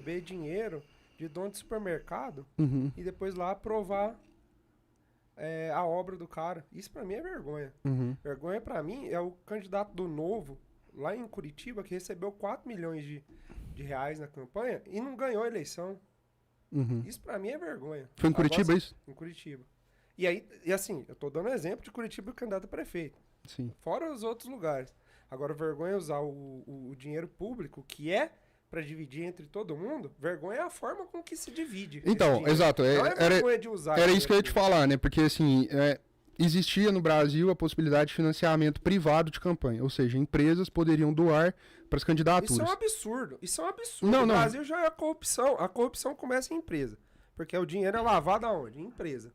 receber dinheiro de dono de supermercado Uhum. e depois lá aprovar a obra do cara. Isso pra mim é vergonha. Uhum. Vergonha pra mim é o candidato do Novo, lá em Curitiba, que recebeu 4 milhões de reais na campanha e não ganhou a eleição. Uhum. Isso pra mim é vergonha. Foi em Curitiba, Agora, isso? em Curitiba. E aí, e assim, eu tô dando exemplo de Curitiba, candidato a prefeito. Sim. Fora os outros lugares. Agora, vergonha é usar o dinheiro público, que é pra dividir entre todo mundo. Vergonha é a forma com que se divide. esse Então, dinheiro. exato. Não é vergonha de usar Era dinheiro isso que eu ia te público. falar, né? Porque, assim, existia no Brasil a possibilidade de financiamento privado de campanha. Ou seja, empresas poderiam doar para as candidaturas. Isso é um absurdo. Isso é um absurdo. Não, No não. Brasil já é a corrupção. A corrupção começa em empresa. Porque o dinheiro é lavado aonde? Em empresa.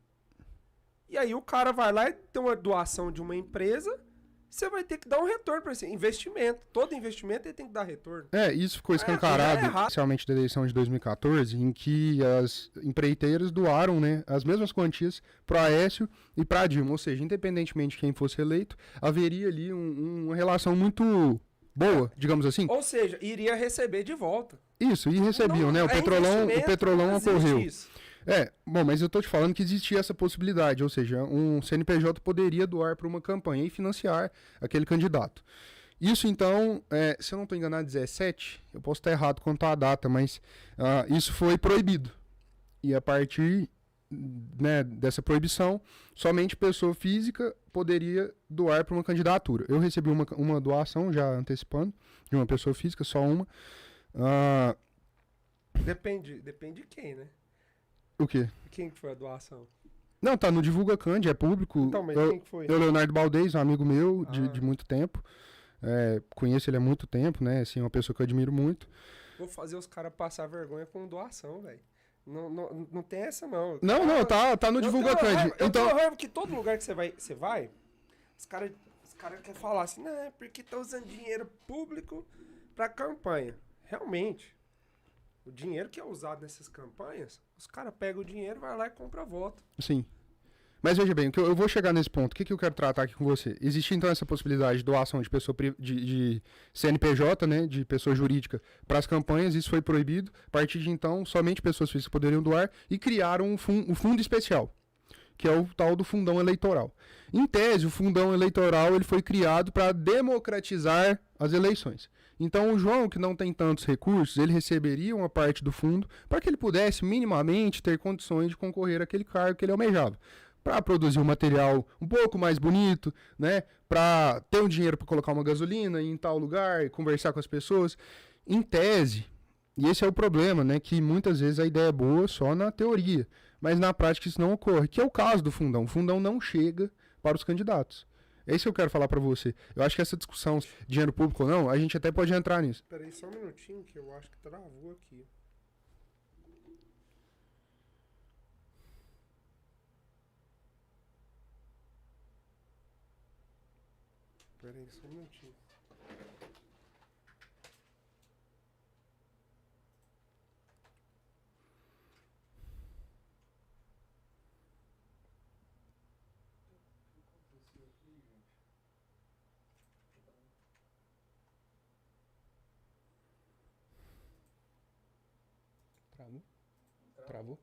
E aí o cara vai lá e tem uma doação de uma empresa, você vai ter que dar um retorno para esse investimento. Todo investimento ele tem que dar retorno. Isso ficou já é escancarado, errado. especialmente da eleição de 2014, em que as empreiteiras doaram, né, as mesmas quantias para Aécio e para Dilma. Ou seja, independentemente de quem fosse eleito, haveria ali uma relação muito boa, digamos assim. Ou seja, iria receber de volta. Isso, e recebiam, Não, né? O Petrolão não existe ocorreu. isso. Bom, mas eu tô te falando que existia essa possibilidade, ou seja, um CNPJ poderia doar para uma campanha e financiar aquele candidato. Isso então, se eu não estou enganado, 17, eu posso estar errado quanto à data, mas isso foi proibido. E a partir, né, dessa proibição, somente pessoa física poderia doar para uma candidatura. Eu recebi uma doação, já antecipando, de uma pessoa física, só uma. Depende de quem, né? O quê? Quem que foi a doação? Não, tá no Divulga Cand, é público. Então, mas quem que foi? Eu, Leonardo Baldez, um amigo meu Ah. de muito tempo. Conheço ele há muito tempo, né? Assim, uma pessoa que eu admiro muito. Vou fazer os caras passar vergonha com doação, velho. Não tem essa, não. Não, tá no Divulga Cand. Eu Então, tenho raiva que todo lugar que você vai, os caras querem falar assim, não, é porque tá usando dinheiro público pra campanha. Realmente, o dinheiro que é usado nessas campanhas, os caras pegam o dinheiro, vai lá e compra voto. sim. Mas veja bem, eu vou chegar nesse ponto. O que eu quero tratar aqui com você? Existe então essa possibilidade de doação de pessoa de CNPJ, né, de pessoa jurídica, para as campanhas. Isso foi proibido. A partir de então, somente pessoas físicas poderiam doar e criaram um fundo especial, que é o tal do fundão eleitoral. Em tese, o fundão eleitoral ele foi criado para democratizar as eleições. Então, o João, que não tem tantos recursos, ele receberia uma parte do fundo para que ele pudesse minimamente ter condições de concorrer àquele cargo que ele almejava. Para produzir um material um pouco mais bonito, né? Para ter um dinheiro para colocar uma gasolina em tal lugar, conversar com as pessoas. Em tese, e esse é o problema, né? Que muitas vezes a ideia é boa só na teoria, mas na prática isso não ocorre, que é o caso do fundão. O fundão não chega para os candidatos. É isso que eu quero falar para você. Eu acho que essa discussão, dinheiro público ou não, a gente até pode entrar nisso. Peraí só um minutinho que eu acho que travou aqui. Peraí só um minutinho. Travou? Travou?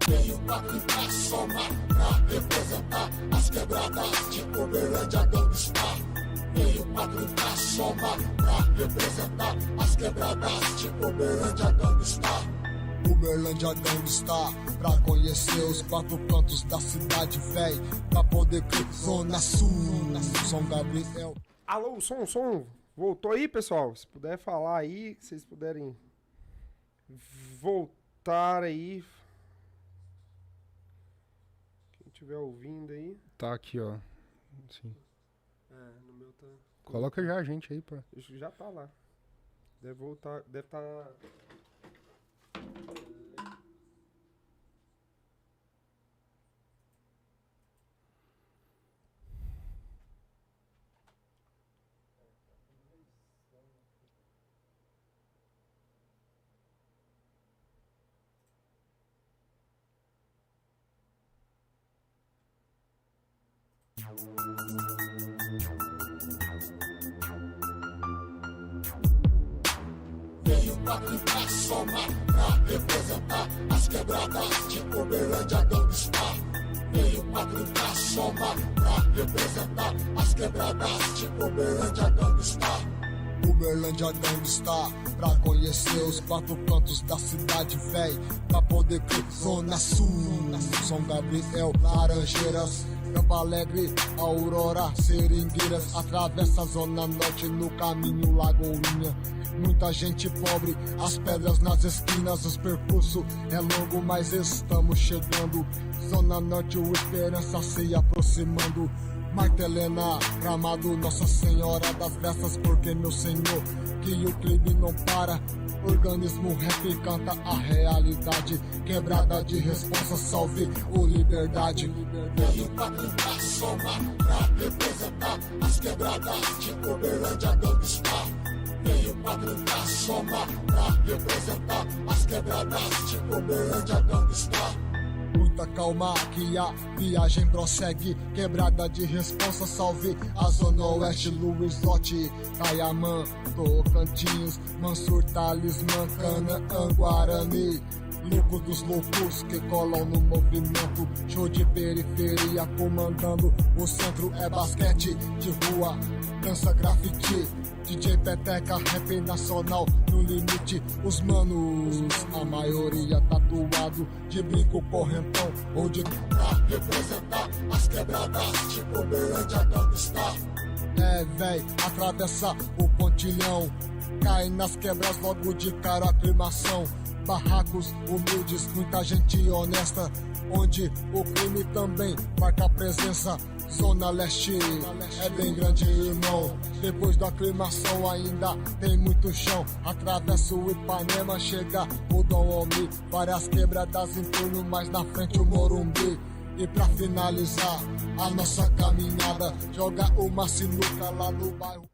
Veio pra gritar, somar, pra representar as quebradas de Uberlândia Gangstar. Veio pra gritar, somar, pra representar as quebradas de Uberlândia Gangstar. Uberlândia Gangstar, pra conhecer os quatro cantos da cidade, véi, pra poder crer Zona Sul, São Gabriel. Alô, som. Voltou aí, pessoal? Se puder falar aí, se vocês puderem voltar aí. Quem estiver ouvindo aí. Tá aqui, ó. Sim. No meu tá. Coloca já a gente aí, pô. Já tá lá. Deve voltar. Deve estar. Veio pra gritar, somar, pra representar as quebradas de Uberlândia Gangsta. Veio pra gritar, somar, pra representar as quebradas de Uberlândia Gangsta. Uberlândia Gangsta, pra conhecer os 4 cantos da cidade, véi. Pra poder crer, Zona Sul, São Gabriel, Laranjeiras, Campo Alegre, Aurora, Seringueiras. Atravessa a Zona Norte no caminho Lagoinha. Muita gente pobre, as pedras nas esquinas. Os percursos é longo, mas estamos chegando. Zona Norte, o Esperança se aproximando. Marta Helena, Gramado, Nossa Senhora das Graças, porque meu Senhor, que o clipe não para. Organismo rap canta a realidade. Quebrada de responsa, salve o Liberdade. Veio pra gritar, somar, pra representar as quebradas de Uberlândia Gangsta. Veio pra gritar, somar, pra representar as quebradas de Uberlândia Gangsta. Muita calma que a viagem prossegue. Quebrada de responsa, salve a Zona Oeste. Luiz Lote, Caiamã, Tocantins, Mansur, Talismã, Canaã, Guarani. Louco dos loucos que colam no movimento. Show de periferia comandando. O centro é basquete de rua, dança grafite. DJ Peteca, rap nacional no limite. Os manos, a maioria tatuado de brinco, correntão ou de... Pra representar as quebradas de Uberlândia Gangsta. É, véi, atravessa o pontilhão, cai nas quebras logo de cara, aclimação. Barracos humildes, muita gente honesta, onde o crime também marca presença. Zona Leste é bem grande, irmão. Depois da aclimação ainda tem muito chão. Atravessa o Ipanema, chega o Dom Omni. Várias quebradas em torno, mais na frente o Morumbi. E pra finalizar a nossa caminhada, joga uma sinuca lá no bairro.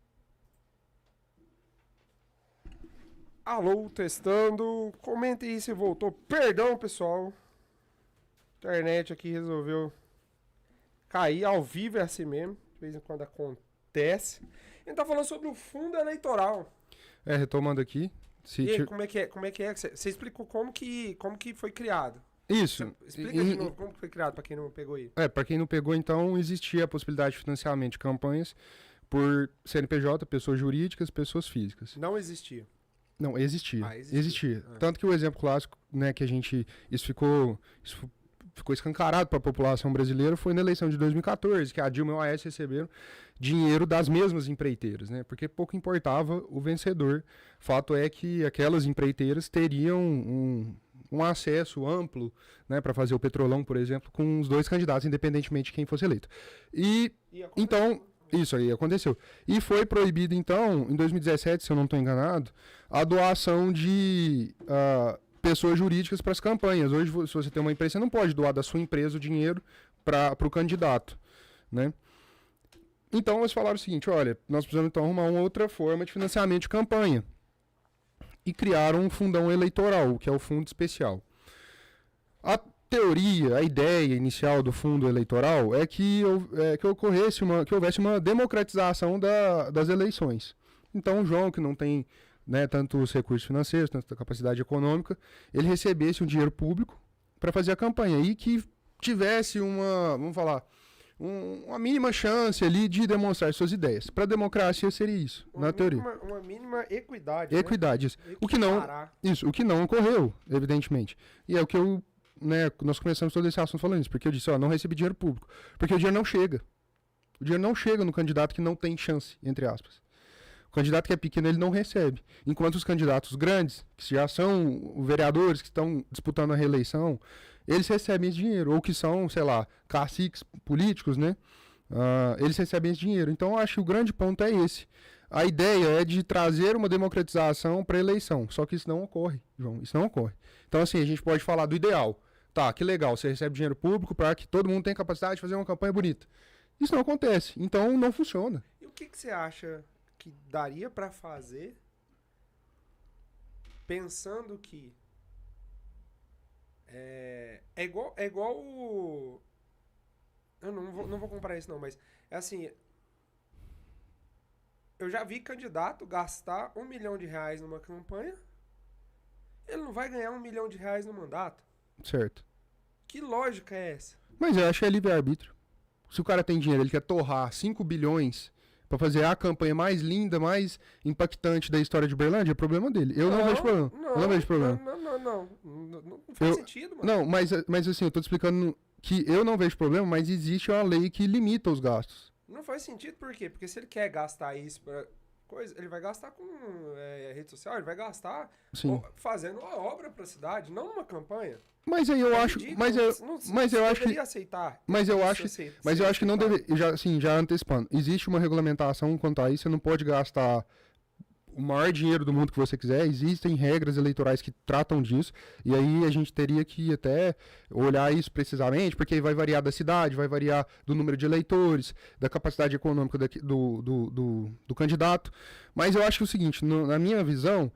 Alô, testando. Comente aí se voltou. Perdão, pessoal. Internet aqui resolveu cair ao vivo, é assim mesmo. De vez em quando acontece. A gente tá falando sobre o fundo eleitoral. Retomando aqui. E aí, como é que é? Você explicou como que foi criado. Isso. Explica de novo como que foi criado, pra quem não pegou aí. Pra quem não pegou, então, existia a possibilidade de financiamento de campanhas por CNPJ, pessoas jurídicas, pessoas físicas. Não existia. Não, existia. Existia. Ah. Tanto que o exemplo clássico, né, que a gente... Isso ficou escancarado para a população brasileira foi na eleição de 2014, que a Dilma e o Aécio receberam dinheiro das mesmas empreiteiras, né? Porque pouco importava o vencedor. Fato é que aquelas empreiteiras teriam um acesso amplo, né, para fazer o Petrolão, por exemplo, com os 2 candidatos, independentemente de quem fosse eleito. Então... Isso aí aconteceu. E foi proibido, então, em 2017, se eu não estou enganado, a doação de pessoas jurídicas para as campanhas. Hoje, se você tem uma empresa, você não pode doar da sua empresa o dinheiro para o candidato, né? Então, eles falaram o seguinte, olha, nós precisamos então arrumar uma outra forma de financiamento de campanha. E criaram um fundão eleitoral, que é o fundo especial. A teoria, a ideia inicial do fundo eleitoral é que houvesse uma democratização das eleições. Então, o João, que não tem, né, tantos recursos financeiros, tanta capacidade econômica, ele recebesse um dinheiro público para fazer a campanha e que tivesse uma mínima chance ali de demonstrar suas ideias. Para a democracia seria isso, na teoria. Uma mínima equidade. Equidade, isso. O que não ocorreu, evidentemente. E é o que nós começamos todo esse assunto falando isso, porque eu disse, não recebi dinheiro público, porque o dinheiro não chega. O dinheiro não chega no candidato que não tem chance, entre aspas. O candidato que é pequeno, ele não recebe. Enquanto os candidatos grandes, que já são vereadores, que estão disputando a reeleição, eles recebem esse dinheiro, ou que são, sei lá, caciques políticos, né? eles recebem esse dinheiro. Então, eu acho que o grande ponto é esse. A ideia é de trazer uma democratização para a eleição, só que isso não ocorre, João, isso não ocorre. Então, assim, a gente pode falar do ideal. Tá, que legal, você recebe dinheiro público para que todo mundo tenha capacidade de fazer uma campanha bonita. Isso não acontece, então não funciona. E o que você acha que daria para fazer pensando que é igual o... Eu não vou comparar isso não, mas é assim... Eu já vi candidato gastar R$1 milhão numa campanha, ele não vai ganhar R$1 milhão no mandato. Certo. Que lógica é essa? Mas eu acho que é livre-arbítrio. Se o cara tem dinheiro, ele quer torrar 5 bilhões pra fazer a campanha mais linda, mais impactante da história de Uberlândia, é problema dele. Eu não vejo problema. Eu não vejo problema. Não faz sentido, mano. Não, mas assim, eu tô te explicando que eu não vejo problema, mas existe uma lei que limita os gastos. Não faz sentido por quê? Porque se ele quer gastar isso pra coisa, ele vai gastar com rede social, ele vai gastar fazendo uma obra pra cidade, não numa campanha. Mas aí eu acho, mas eu acho que aceitar. Mas eu acho que não deve, já antecipando. Existe uma regulamentação quanto a isso, você não pode gastar o maior dinheiro do mundo que você quiser, existem regras eleitorais que tratam disso, e aí a gente teria que até olhar isso precisamente, porque vai variar da cidade, vai variar do número de eleitores, da capacidade econômica do candidato, mas eu acho que é o seguinte, na minha visão,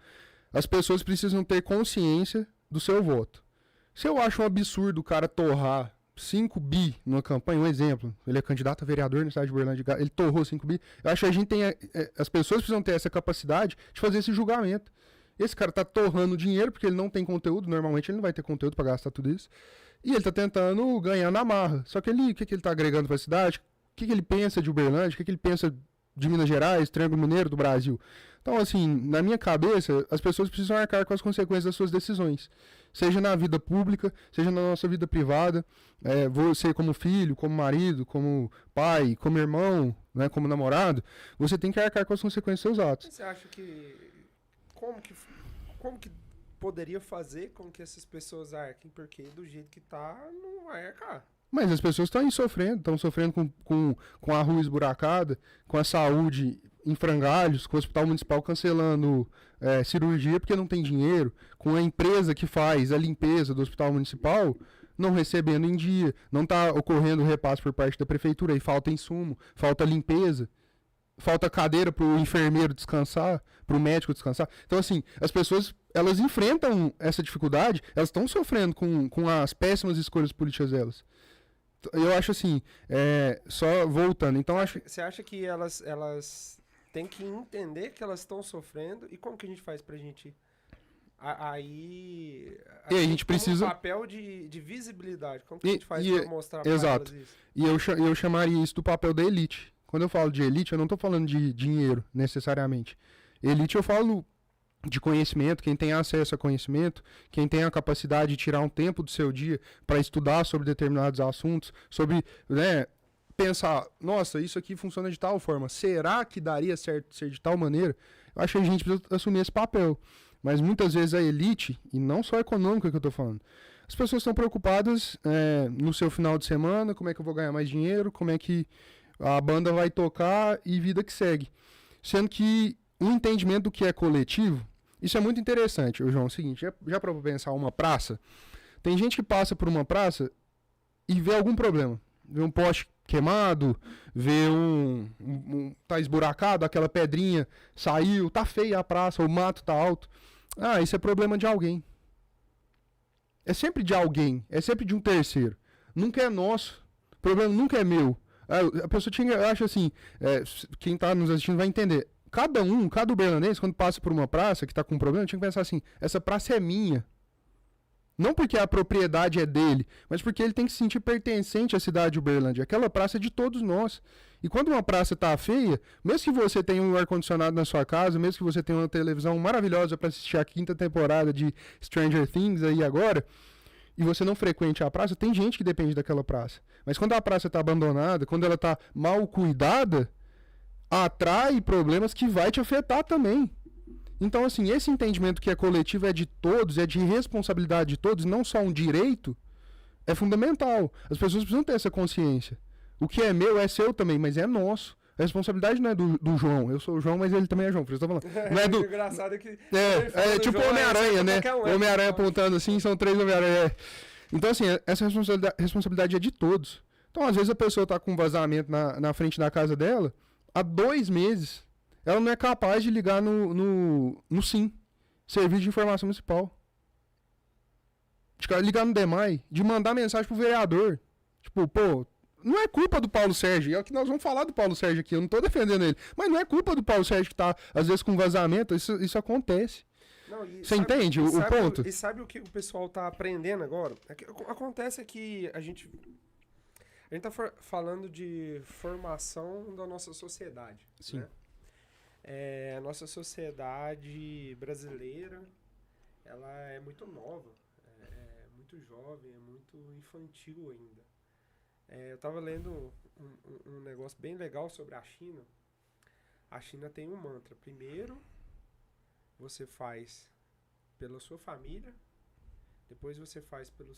as pessoas precisam ter consciência do seu voto. Se eu acho um absurdo o cara torrar 5 bi numa campanha, um exemplo, ele é candidato a vereador na cidade de Uberlândia, ele torrou 5 bi, eu acho que a gente tem, as pessoas precisam ter essa capacidade de fazer esse julgamento. Esse cara tá torrando dinheiro porque ele não tem conteúdo, normalmente ele não vai ter conteúdo para gastar tudo isso, e ele tá tentando ganhar na marra. Só que o que ele tá agregando para a cidade, o que ele pensa de Uberlândia, o que ele pensa de Minas Gerais, Triângulo Mineiro, do Brasil. Então, assim, na minha cabeça, as pessoas precisam arcar com as consequências das suas decisões. Seja na vida pública, seja na nossa vida privada. Você como filho, como marido, como pai, como irmão, né, como namorado, você tem que arcar com as consequências dos seus atos. Você acha que... Como que poderia fazer com que essas pessoas arquem? Porque do jeito que tá, não vai arcar. Mas as pessoas estão sofrendo com a rua esburacada, com a saúde em frangalhos, com o hospital municipal cancelando cirurgia porque não tem dinheiro, com a empresa que faz a limpeza do hospital municipal não recebendo em dia, não está ocorrendo repasse por parte da prefeitura, aí falta insumo, falta limpeza, falta cadeira para o enfermeiro descansar, para o médico descansar. Então, assim, as pessoas, elas enfrentam essa dificuldade, elas estão sofrendo com as péssimas escolhas políticas delas. Eu acho assim, só voltando, então acho... Você acha que elas têm que entender que elas estão sofrendo, e como que a gente faz pra gente... Aí a gente precisa... um papel de visibilidade, como que a gente faz pra mostrar pra exato. elas isso? E eu chamaria isso do papel da elite. Quando eu falo de elite, eu não estou falando de dinheiro, necessariamente. Elite eu falo de conhecimento, quem tem acesso a conhecimento, quem tem a capacidade de tirar um tempo do seu dia para estudar sobre determinados assuntos, sobre, pensar, nossa, isso aqui funciona de tal forma, será que daria certo ser de tal maneira? Eu acho que a gente precisa assumir esse papel. Mas muitas vezes a elite, e não só a econômica que eu estou falando, as pessoas estão preocupadas no seu final de semana, como é que eu vou ganhar mais dinheiro, como é que a banda vai tocar e vida que segue. Sendo que o entendimento do que é coletivo, isso é muito interessante, João. É o seguinte, já para pensar uma praça, tem gente que passa por uma praça e vê algum problema. Vê um poste queimado, vê tá esburacado, aquela pedrinha saiu, tá feia a praça, o mato tá alto. Ah, isso é problema de alguém. É sempre de alguém, é sempre de um terceiro. Nunca é nosso, o problema nunca é meu. A pessoa eu acho assim, quem tá nos assistindo vai entender. Cada uberlandense, quando passa por uma praça que tá com um problema, tinha que pensar assim, essa praça é minha. Não porque a propriedade é dele, mas porque ele tem que se sentir pertencente à cidade de Uberlândia. Aquela praça é de todos nós. E quando uma praça tá feia, mesmo que você tenha um ar-condicionado na sua casa, mesmo que você tenha uma televisão maravilhosa para assistir a 5ª temporada de Stranger Things aí agora, e você não frequente a praça, tem gente que depende daquela praça. Mas quando a praça tá abandonada, quando ela tá mal cuidada, atrai problemas que vai te afetar também. Então, assim, esse entendimento que é coletivo, é de todos, é de responsabilidade de todos, não só um direito, é fundamental. As pessoas precisam ter essa consciência. O que é meu é seu também, mas é nosso. A responsabilidade não é do João. Eu sou o João, mas ele também é João. Por isso eu tô falando. Não é do... O engraçado é que... É tipo o Homem-Aranha, né? O Homem-Aranha apontando assim, são 3 Homem-Aranha. Então, assim, essa responsabilidade é de todos. Então, às vezes a pessoa tá com um vazamento na frente da casa dela, há 2 meses, ela não é capaz de ligar no SIM, Serviço de Informação Municipal. De ligar no DEMAI, de mandar mensagem pro vereador. Tipo, pô, não é culpa do Paulo Sérgio, é o que nós vamos falar do Paulo Sérgio aqui, eu não tô defendendo ele, mas não é culpa do Paulo Sérgio que tá, às vezes, com vazamento, isso acontece. Não, você entende o ponto? E sabe o que o pessoal tá aprendendo agora? Acontece que a gente tá falando de formação da nossa sociedade. Sim. Né? A nossa sociedade brasileira, ela é muito nova, é muito jovem, é muito infantil ainda. Eu tava lendo um negócio bem legal sobre a China. A China tem um mantra. Primeiro, você faz pela sua família, depois você faz pela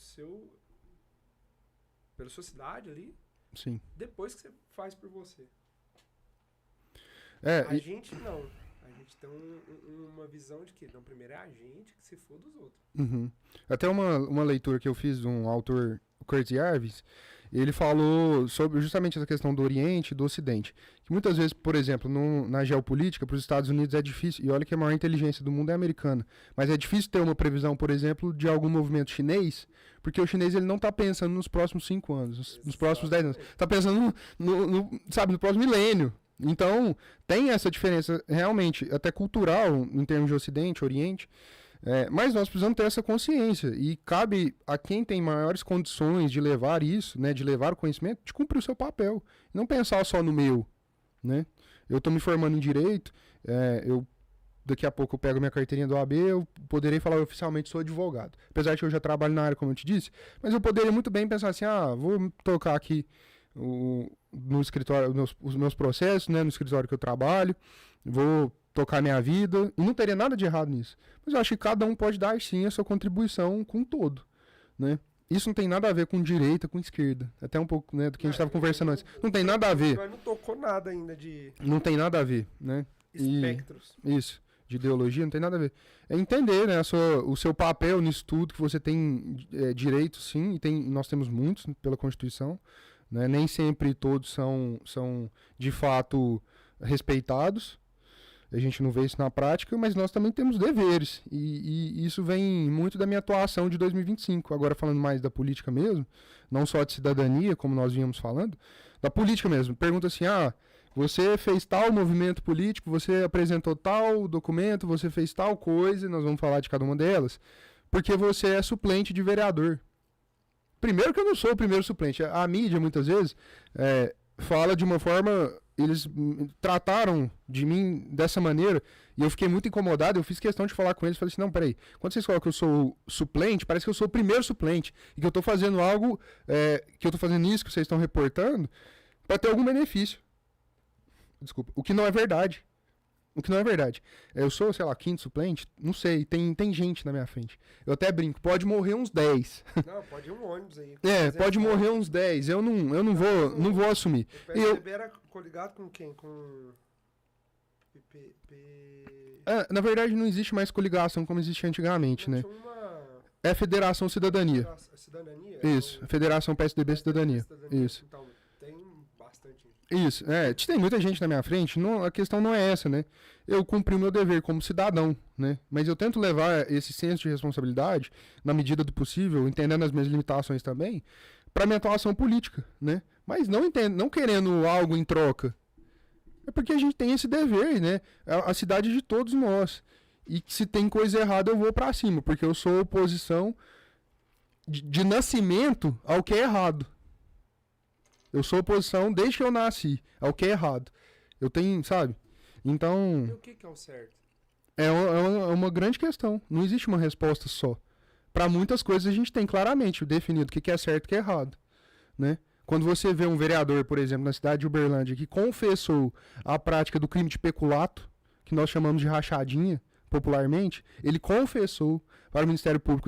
sua cidade ali, Sim. depois que você faz por você. Gente não. A gente tem uma visão de que, não, primeiro é a gente que se for dos outros. Uhum. Até uma leitura que eu fiz de um autor, o Kurt Jarvis, ele falou sobre justamente essa questão do Oriente e do Ocidente. Que muitas vezes, por exemplo, na geopolítica, para os Estados Unidos é difícil, e olha que a maior inteligência do mundo é americana, mas é difícil ter uma previsão, por exemplo, de algum movimento chinês, porque o chinês ele não está pensando nos próximos 5 anos, nos próximos 10 anos. Está pensando no próximo milênio. Então, tem essa diferença realmente, até cultural, em termos de Ocidente, Oriente, mas nós precisamos ter essa consciência, e cabe a quem tem maiores condições de levar isso, né, de levar o conhecimento, de cumprir o seu papel, não pensar só no meu, né? Eu estou me formando em Direito, daqui a pouco eu pego minha carteirinha do OAB, eu poderei falar oficialmente sou advogado, apesar de que eu já trabalho na área, como eu te disse, mas eu poderia muito bem pensar assim, vou tocar aqui no escritório, os meus processos, né, no escritório que eu trabalho, vou tocar minha vida, e não teria nada de errado nisso. Mas eu acho que cada um pode dar, sim, a sua contribuição com o todo, né? Isso não tem nada a ver com direita, com esquerda. Até um pouco, né, do que a gente estava conversando antes. Não tem nada a ver. Mas não tocou nada ainda de... Não tem nada a ver, né? Espectros. Isso. De ideologia, não tem nada a ver. É entender, né, o seu papel nisso tudo, que você tem direito, sim, e nós temos muitos pela Constituição, né? Nem sempre todos são de fato respeitados. A gente não vê isso na prática, mas nós também temos deveres. E isso vem muito da minha atuação de 2025. Agora falando mais da política mesmo, não só de cidadania, como nós vínhamos falando, da política mesmo. Pergunta assim, você fez tal movimento político, você apresentou tal documento, você fez tal coisa, e nós vamos falar de cada uma delas, porque você é suplente de vereador. Primeiro que eu não sou o primeiro suplente. A mídia, muitas vezes, fala de uma forma... Eles trataram de mim dessa maneira, e eu fiquei muito incomodado. Eu fiz questão de falar com eles, falei assim, não, peraí, quando vocês falam que eu sou suplente, parece que eu sou o primeiro suplente, e que eu tô fazendo algo, que eu tô fazendo isso que vocês estão reportando, para ter algum benefício. Desculpa, o que não é verdade. O que não é verdade. Eu sou, sei lá, 5º suplente? Não sei, tem gente na minha frente. Eu até brinco, pode morrer uns 10. Não, pode ir um ônibus aí. Pode morrer uns 10. Eu não vou assumir. O PSDB era coligado com quem? Com... Na verdade, não existe mais coligação como existia antigamente, né? É Federação Cidadania. Cidadania? Isso, Federação PSDB Cidadania. Isso. Então, tem bastante. Isso, tem muita gente na minha frente, a questão não é essa, né? Eu cumpri o meu dever como cidadão, né? Mas eu tento levar esse senso de responsabilidade, na medida do possível, entendendo as minhas limitações também, para minha atuação política, né? Mas não querendo algo em troca. É porque a gente tem esse dever, né? A cidade de todos nós. E se tem coisa errada, eu vou para cima, porque eu sou oposição de nascimento ao que é errado. Eu sou oposição desde que eu nasci ao que é errado. Eu tenho, sabe? Então... E o que é o certo? É uma grande questão. Não existe uma resposta só. Para muitas coisas a gente tem claramente definido o que é certo e o que é errado, né? Quando você vê um vereador, por exemplo, na cidade de Uberlândia, que confessou a prática do crime de peculato, que nós chamamos de rachadinha, popularmente, ele confessou para o Ministério Público